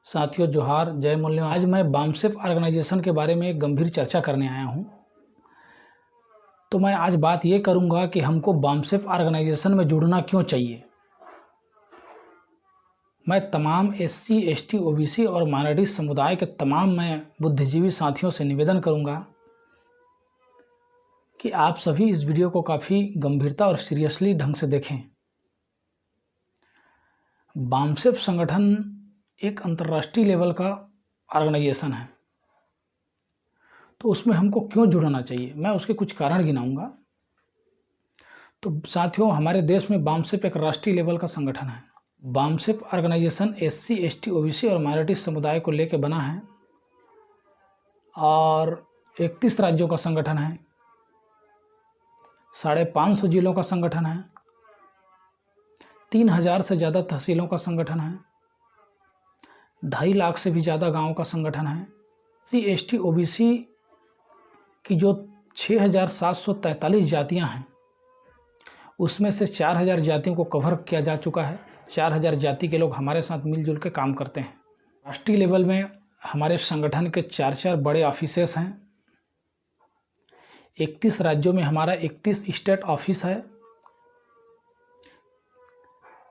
साथियों जोहार, जय मूल्य। आज मैं बामसेफ ऑर्गेनाइजेशन के बारे में एक गंभीर चर्चा करने आया हूं। तो मैं आज बात ये करूंगा कि हमको बामसेफ ऑर्गेनाइजेशन में जुड़ना क्यों चाहिए। मैं तमाम एससी, एसटी, ओबीसी और माइनॉरिटी समुदाय के तमाम मैं बुद्धिजीवी साथियों से निवेदन करूंगा कि आप सभी इस वीडियो को काफ़ी गंभीरता और सीरियसली ढंग से देखें। बामसेफ संगठन एक अंतर्राष्ट्रीय लेवल का ऑर्गेनाइजेशन है, तो उसमें हमको क्यों जुड़ना चाहिए, मैं उसके कुछ कारण गिनाऊंगा। तो साथियों, हमारे देश में बामसेफ एक राष्ट्रीय लेवल का संगठन है। BAMCEF organisation SC, ST, OBC और माइनॉरिटी समुदाय को लेकर बना है और 31 राज्यों का संगठन है, 550 जिलों का संगठन है, 3000 से ज़्यादा तहसीलों का संगठन है, 2.5 लाख से भी ज़्यादा गांवों का संगठन है। सी एस टी ओबीसी की जो 6743 जातियां हैं, उसमें से 4000 जातियों को कवर किया जा चुका है। 4000 जाति के लोग हमारे साथ मिलजुल के काम करते हैं। राष्ट्रीय लेवल में हमारे संगठन के 4 बड़े ऑफिसेस हैं। 31 राज्यों में हमारा 31 स्टेट ऑफिस है।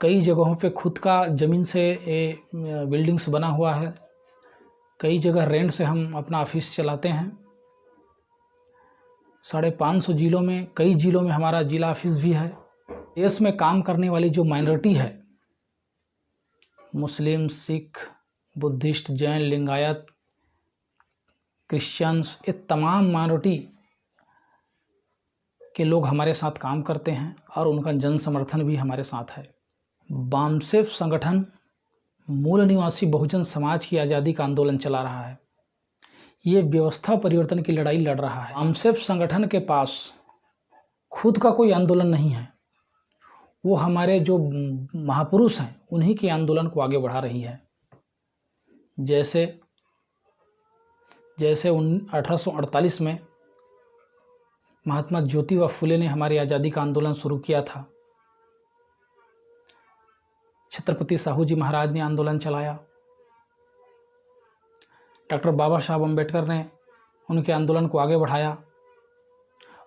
कई जगहों पे खुद का ज़मीन से बिल्डिंग्स बना हुआ है। कई जगह रेंट से हम अपना ऑफिस चलाते हैं। 550 जिलों में, कई जिलों में हमारा जिला ऑफिस भी है। देश में काम करने वाली जो माइनॉरिटी है, मुस्लिम, सिख, बुद्धिस्ट, जैन, लिंगायत, क्रिश्चियंस, ये तमाम माइनॉरिटी के लोग हमारे साथ काम करते हैं और उनका जन समर्थन भी हमारे साथ है। बामसेफ संगठन मूल निवासी बहुजन समाज की आज़ादी का आंदोलन चला रहा है। ये व्यवस्था परिवर्तन की लड़ाई लड़ रहा है। बामसेफ संगठन के पास खुद का कोई आंदोलन नहीं है। वो हमारे जो महापुरुष हैं, उन्हीं के आंदोलन को आगे बढ़ा रही है। जैसे 1848 में महात्मा ज्योतिबा फुले ने हमारी आज़ादी का आंदोलन शुरू किया था। छत्रपति साहू जी महाराज ने आंदोलन चलाया। डॉक्टर बाबा साहब अम्बेडकर ने उनके आंदोलन को आगे बढ़ाया।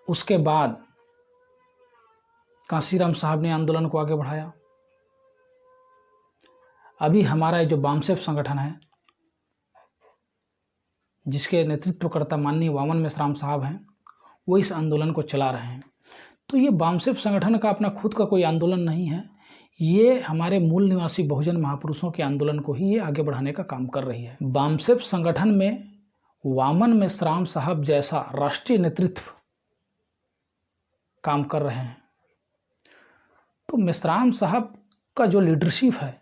उसके बाद कांशीराम साहब ने आंदोलन को आगे बढ़ाया। अभी हमारा जो बामसेफ संगठन है, जिसके नेतृत्वकर्ता माननीय वामन मेश्राम साहब हैं, वो इस आंदोलन को चला रहे हैं। तो ये बामसेफ संगठन का अपना खुद का कोई आंदोलन नहीं है। ये हमारे मूल निवासी बहुजन महापुरुषों के आंदोलन को ही ये आगे बढ़ाने का काम कर रही है। बामसेफ संगठन में वामन मेश्राम साहब जैसा राष्ट्रीय नेतृत्व काम कर रहे हैं। तो मेश्राम साहब का जो लीडरशिप है,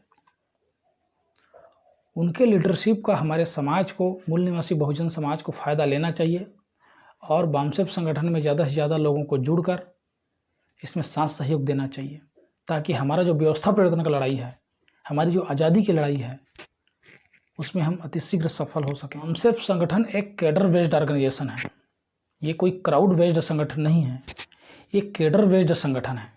उनके लीडरशिप का हमारे समाज को, मूल निवासी बहुजन समाज को फ़ायदा लेना चाहिए और बामसेफ संगठन में ज़्यादा से ज़्यादा लोगों को जुड़कर इसमें साथ सहयोग देना चाहिए, ताकि हमारा जो व्यवस्था परिवर्तन का लड़ाई है, हमारी जो आज़ादी की लड़ाई है, उसमें हम अतिशीघ्र सफल हो सकें। बामसेफ संगठन एक कैडर बेस्ड ऑर्गेनाइजेशन है। ये कोई क्राउड बेस्ड संगठन नहीं है, ये कैडर बेस्ड संगठन है।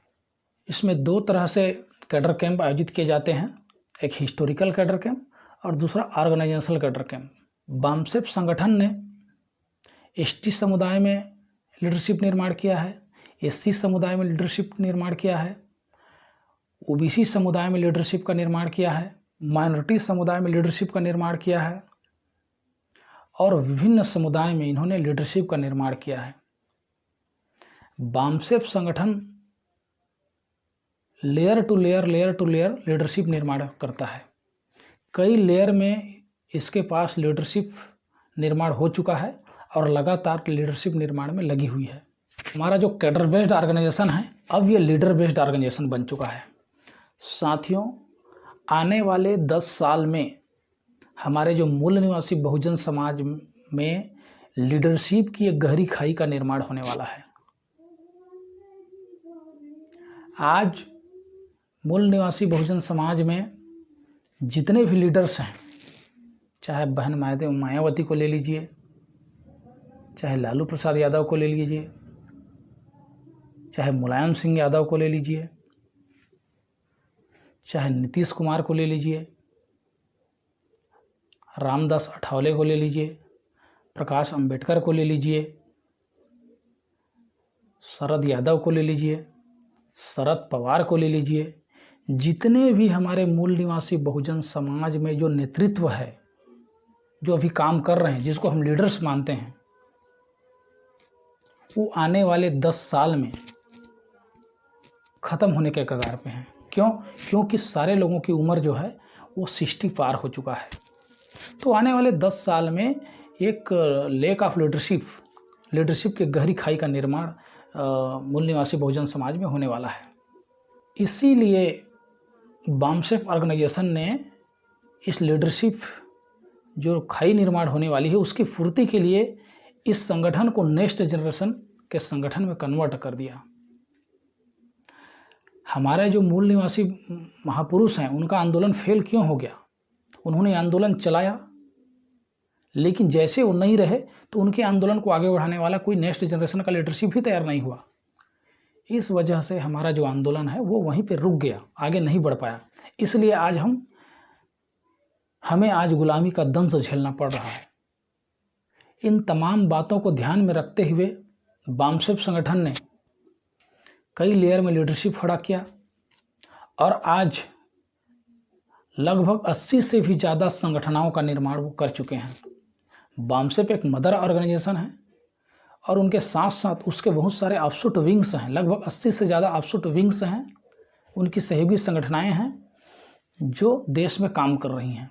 इसमें 2 तरह से कैडर कैंप आयोजित किए जाते हैं, एक हिस्टोरिकल कैडर कैंप और दूसरा ऑर्गेनाइजेशनल कैडर कैंप। बामसेफ संगठन ने एसटी समुदाय में लीडरशिप निर्माण किया है, एससी समुदाय में लीडरशिप निर्माण किया है, ओबीसी समुदाय में लीडरशिप का निर्माण किया है, माइनॉरिटी समुदाय में लीडरशिप का निर्माण किया है और विभिन्न समुदाय में इन्होंने लीडरशिप का निर्माण किया है। बामसेफ संगठन लेयर टू लेयर लीडरशिप निर्माण करता है। कई लेयर में इसके पास लीडरशिप निर्माण हो चुका है और लगातार लीडरशिप निर्माण में लगी हुई है। हमारा जो कैडर बेस्ड ऑर्गेनाइजेशन है, अब ये लीडर बेस्ड ऑर्गेनाइजेशन बन चुका है। साथियों, आने वाले 10 साल में हमारे जो मूल निवासी बहुजन समाज में लीडरशिप की एक गहरी खाई का निर्माण होने वाला है। आज मूल निवासी बहुजन समाज में जितने भी लीडर्स हैं, चाहे बहन मायावती को ले लीजिए, चाहे लालू प्रसाद यादव को ले लीजिए, चाहे मुलायम सिंह यादव को ले लीजिए, चाहे नीतीश कुमार को ले लीजिए, रामदास अठावले को ले लीजिए, प्रकाश अंबेडकर को ले लीजिए, शरद यादव को ले लीजिए, शरद पवार को ले लीजिए, जितने भी हमारे मूल निवासी बहुजन समाज में जो नेतृत्व है, जो अभी काम कर रहे हैं, जिसको हम लीडर्स मानते हैं, वो आने वाले 10 साल में ख़त्म होने के कगार पे हैं। क्यों? क्योंकि सारे लोगों की उम्र जो है वो 60 पार हो चुका है। तो आने वाले 10 साल में एक लैक ऑफ लीडरशिप के गहरी खाई का निर्माण मूल निवासी बहुजन समाज में होने वाला है। इसीलिए बामसेफ ऑर्गेनाइजेशन ने इस लीडरशिप जो खाई निर्माण होने वाली है उसकी पूर्ति के लिए इस संगठन को नेक्स्ट जनरेशन के संगठन में कन्वर्ट कर दिया। हमारे जो मूल निवासी महापुरुष हैं उनका आंदोलन फेल क्यों हो गया? उन्होंने आंदोलन चलाया, लेकिन जैसे वो नहीं रहे तो उनके आंदोलन को आगे बढ़ाने वाला कोई नेक्स्ट जनरेशन का लीडरशिप ही तैयार नहीं हुआ। इस वजह से हमारा जो आंदोलन है वो वहीं पे रुक गया, आगे नहीं बढ़ पाया। इसलिए आज हमें आज गुलामी का दंश झेलना पड़ रहा है। इन तमाम बातों को ध्यान में रखते हुए बामसेफ संगठन ने कई लेयर में लीडरशिप खड़ा किया और आज लगभग 80 से भी ज़्यादा संगठनों का निर्माण वो कर चुके हैं। बामसेफ एक मदर ऑर्गेनाइजेशन है और उनके साथ साथ उसके बहुत सारे ऑफशूट विंग्स हैं, लगभग 80 से ज़्यादा ऑफशूट विंग्स हैं, उनकी सहयोगी संगठनाएं हैं जो देश में काम कर रही हैं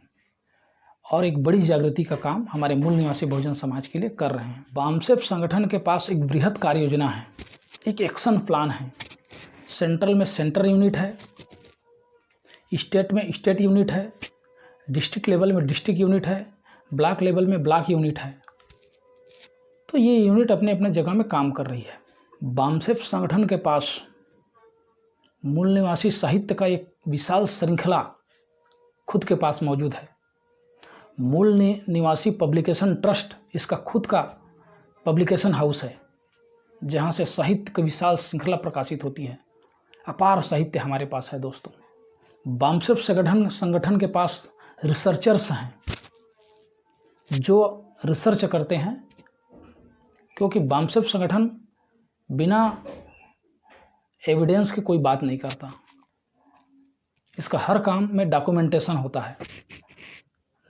और एक बड़ी जागृति का काम हमारे मूल निवासी बहुजन समाज के लिए कर रहे हैं। बामसेफ संगठन के पास एक बृहद कार्य योजना है, एक एक्शन प्लान है। सेंट्रल में सेंटर यूनिट है, स्टेट में स्टेट यूनिट है, डिस्ट्रिक्ट लेवल में डिस्ट्रिक्ट यूनिट है, ब्लॉक लेवल में ब्लॉक यूनिट है। तो ये यूनिट अपने अपने जगह में काम कर रही है। बामसेफ संगठन के पास मूल निवासी साहित्य का एक विशाल श्रृंखला खुद के पास मौजूद है। मूल निवासी पब्लिकेशन ट्रस्ट इसका खुद का पब्लिकेशन हाउस है जहाँ से साहित्य की विशाल श्रृंखला प्रकाशित होती है। अपार साहित्य हमारे पास है दोस्तों। बामसेफ संगठन के पास रिसर्चर्स हैं जो रिसर्च करते हैं, क्योंकि बामसेफ संगठन बिना एविडेंस की कोई बात नहीं करता। इसका हर काम में डॉक्यूमेंटेशन होता है,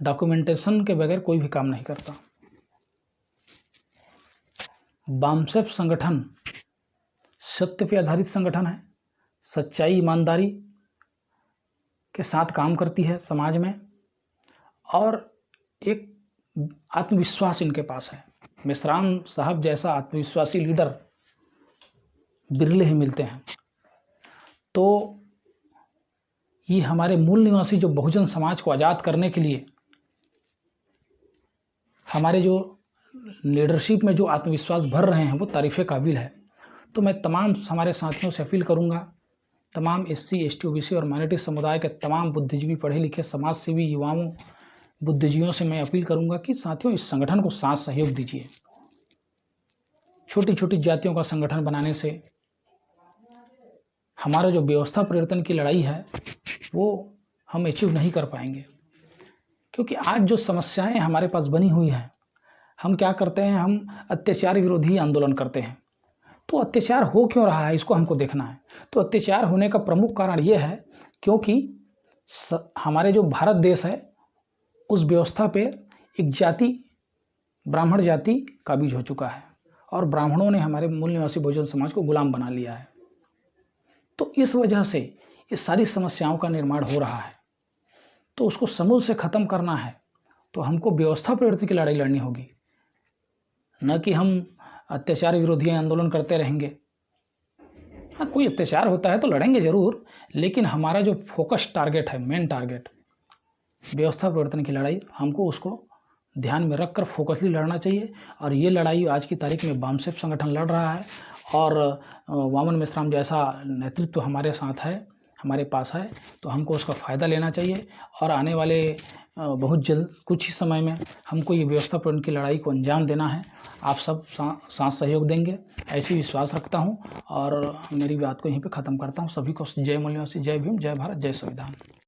डॉक्यूमेंटेशन के बगैर कोई भी काम नहीं करता। बामसेफ संगठन सत्य पे आधारित संगठन है, सच्चाई ईमानदारी के साथ काम करती है समाज में और एक आत्मविश्वास इनके पास है। मेश्राम साहब जैसा आत्मविश्वासी लीडर बिरले ही मिलते हैं। तो ये हमारे मूल निवासी जो बहुजन समाज को आज़ाद करने के लिए हमारे जो लीडरशिप में जो आत्मविश्वास भर रहे हैं वो तारीफ़ काबिल है। तो मैं तमाम हमारे साथियों से अपील करूंगा, तमाम SC, ST, OBC और माइनॉरिटी समुदाय के तमाम बुद्धिजीवी, पढ़े लिखे, समाज सेवी, युवाओं, बुद्धिजीवियों से मैं अपील करूंगा कि साथियों इस संगठन को साथ सहयोग दीजिए। छोटी छोटी जातियों का संगठन बनाने से हमारा जो व्यवस्था परिवर्तन की लड़ाई है वो हम अचीव नहीं कर पाएंगे, क्योंकि आज जो समस्याएं हमारे पास बनी हुई हैं, हम क्या करते हैं, हम अत्याचार विरोधी आंदोलन करते हैं। तो अत्याचार हो क्यों रहा है इसको हमको देखना है। तो अत्याचार होने का प्रमुख कारण ये है क्योंकि हमारे जो भारत देश है उस व्यवस्था पे एक जाति, ब्राह्मण जाति काबिज हो चुका है और ब्राह्मणों ने हमारे मूल निवासी बहुजन समाज को गुलाम बना लिया है। तो इस वजह से ये सारी समस्याओं का निर्माण हो रहा है। तो उसको समूल से ख़त्म करना है तो हमको व्यवस्था परिवर्तन की लड़ाई लड़नी होगी, न कि हम अत्याचार विरोधी आंदोलन करते रहेंगे। हाँ, कोई अत्याचार होता है तो लड़ेंगे ज़रूर, लेकिन हमारा जो फोकस टारगेट है, मेन टारगेट व्यवस्था परिवर्तन की लड़ाई, हमको उसको ध्यान में रखकर फोकसली लड़ना चाहिए। और ये लड़ाई आज की तारीख में बामसेफ संगठन लड़ रहा है और वामन मेश्राम जैसा नेतृत्व हमारे साथ है, हमारे पास है, तो हमको उसका फ़ायदा लेना चाहिए। और आने वाले बहुत जल्द कुछ ही समय में हमको ये व्यवस्था परिवर्तन की लड़ाई को अंजाम देना है। आप सब साथ सहयोग देंगे, ऐसी विश्वास रखता हूँ और मेरी बात को यहीं पे ख़त्म करता हूँ। सभी को जय मूल निवासी, जय भीम, जय भारत, जय संविधान।